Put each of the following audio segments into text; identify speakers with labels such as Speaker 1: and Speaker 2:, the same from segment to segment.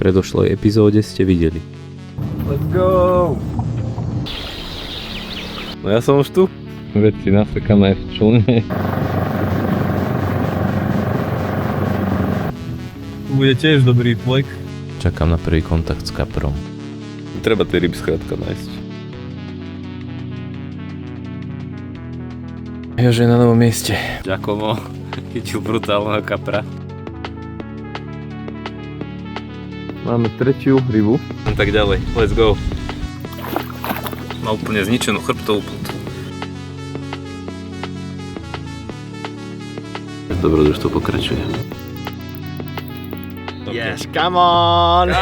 Speaker 1: predošlej epizóde ste videli.
Speaker 2: Let's go!
Speaker 1: No ja som už tu.
Speaker 2: Veci nasekané v člne. Tu bude tiež dobrý flek.
Speaker 1: Čakám na prvý kontakt s kaprom. Treba tie ryby skrátka nájsť. Jože na novom mieste. Giacomo chytil brutálneho kapra.
Speaker 2: Máme tretiu rybu.
Speaker 1: Tak ďalej, let's go. Má úplne zničenú chrbtovú putu. Dobro, už to pokračuje.
Speaker 3: Yes, come on!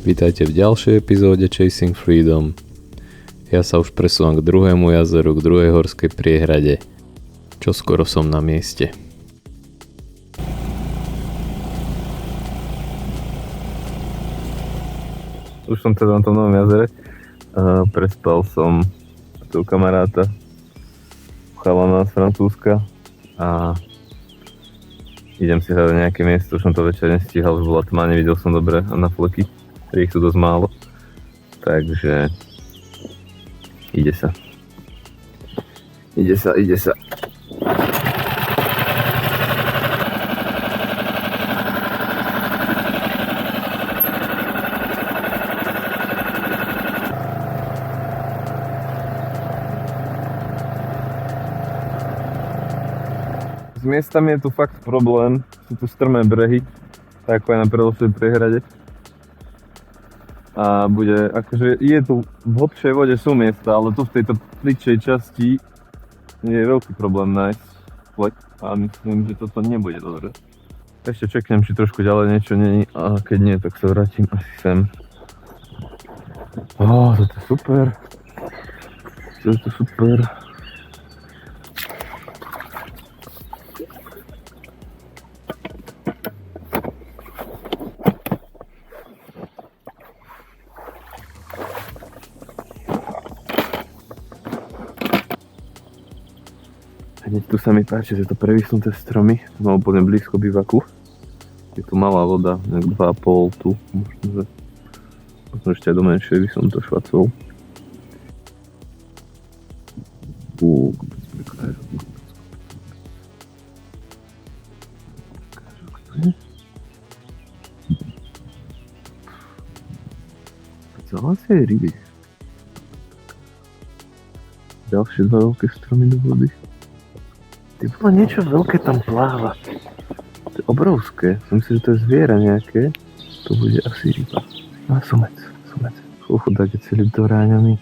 Speaker 1: Vítajte v ďalšej epizóde Chasing Freedom. Ja sa už presúvam k druhému jazeru, k druhej horskej priehrade. Čoskoro som na mieste.
Speaker 2: Už som teda na tom novom jazere. Prespal som tu kamaráta, chalana z Francúzska a idem si hľadať nejaké miesto, už som to večer nestíhal, už bola tma, nevidel som dobre na fleky, ich tu dosť málo, takže ide sa. S miestami je tu fakt problém, sú tu strmé brehy, tak ako aj na predošlej priehrade. A bude, akože je tu v hlbšej vode sú miesta, ale tu v tejto plitšej časti je veľký problém nájsť flek a myslím, že toto nebude dobre. Ešte čeknem, či trošku ďalej niečo není a keď nie, tak sa vrátim asi sem. Toto je super. Hneď tu sa mi páči, že to previsnuté stromy, no úplne blízko bivaku. Je tu malá voda, nejak 2,5 tu, možno ešte aj do menšej by som to švacol. Zase aj ryby. Ďalšie dva veľké stromy do vody. Niečo veľké tam pláva. To je obrovské. Myslím, že to je zviera nejaké. To bude asi ryba. A sumec. Chudák je celý doráňaný.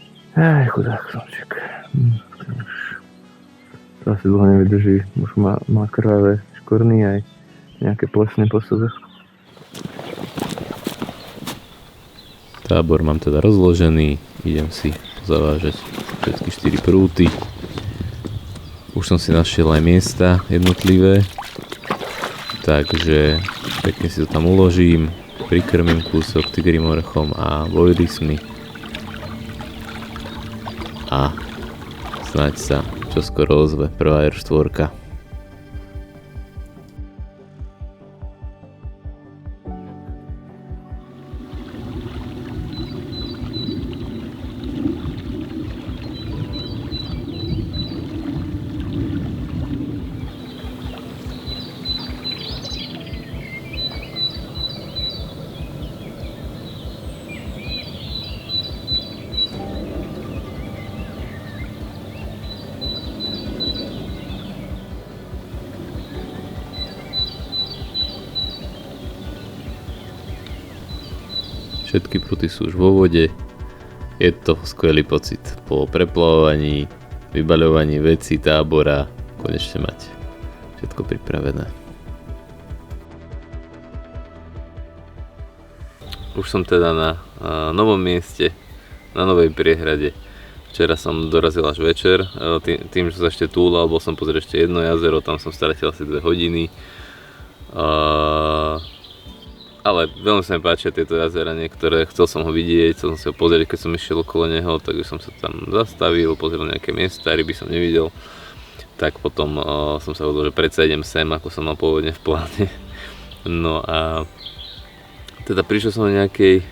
Speaker 2: Chudák somček. To asi dlho nevydrží. Už má krvavé škorny aj nejaké plesne po sebe.
Speaker 1: Tábor mám teda rozložený. Idem si zavážať všetky 4 prúty. Už som si našiel aj miesta jednotlivé, takže pekne si to tam uložím, prikrmím kúsok tygrým orechom a vojrysmi a snáď sa čoskoro ozve prvá R4. Všetky pruty sú už vo vode. Je to skvelý pocit po preplavovaní, vybaľovaní vecí tábora, konečne mať všetko pripravené. Už som teda na novom mieste, na novej priehrade. Včera som dorazil až večer, tým, že som ešte túlal, bol som pozrieť ešte jedno jazero, tam som stratil asi 2 hodiny. Ale veľmi sa mi páčia tieto jazera niektoré, chcel som ho vidieť, chcel som si ho pozrieť, keď som išiel okolo neho, takže som sa tam zastavil, pozrel nejaké miesta, ryby som nevidel. Tak potom som sa rozhodol, že predsa idem sem, ako som mal pôvodne v pláne. No a teda prišiel som na nejakej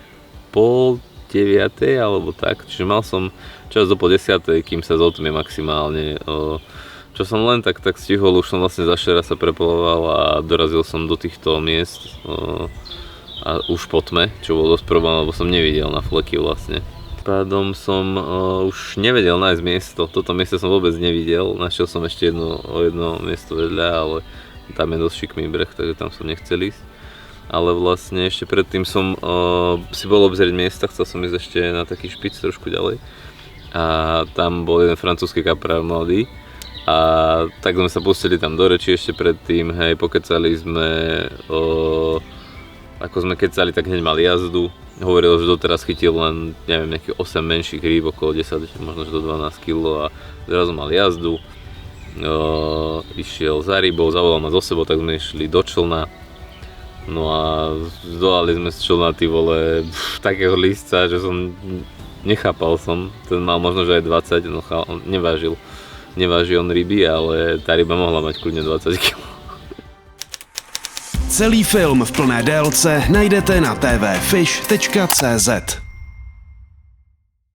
Speaker 1: 8:30 alebo tak, čiže mal som čas do 10:30, kým sa zotmie maximálne. Čo som len tak stihol, už som vlastne za Šera sa preplával a dorazil som do týchto miest a už po tme, čo bolo dosť problém, lebo som nevidel na fleky vlastne. Pádom som už nevedel nájsť miesto, toto miesto som vôbec nevidel, našiel som ešte jedno miesto vedľa, ale tam je dosť šikmý breh, takže tam som nechcel ísť. Ale vlastne ešte predtým som si bol obzrieť miesta, chcel som ísť ešte na taký špic trošku ďalej. A tam bol jeden francúzsky kaprál mladý. A tak sme sa pustili tam do reči ešte predtým, hej, pokecali sme, ako sme kecali, tak hneď mal jazdu. Hovoril, že doteraz chytil len, neviem, nejakých 8 menších rýb, okolo 10, možno do 12 kg a zrazu mal jazdu. Išiel za rybou, zavolal ma zo sebou, tak sme išli do člna. No a zdolali sme z člna, ty vole, takého lístca, že som, nechápal som, ten mal možno, že aj 20, no neváži on ryby, ale tá ryba mohla mať kľudne 20 kg.
Speaker 4: Celý film v plné délce najdete na tvfish.cz.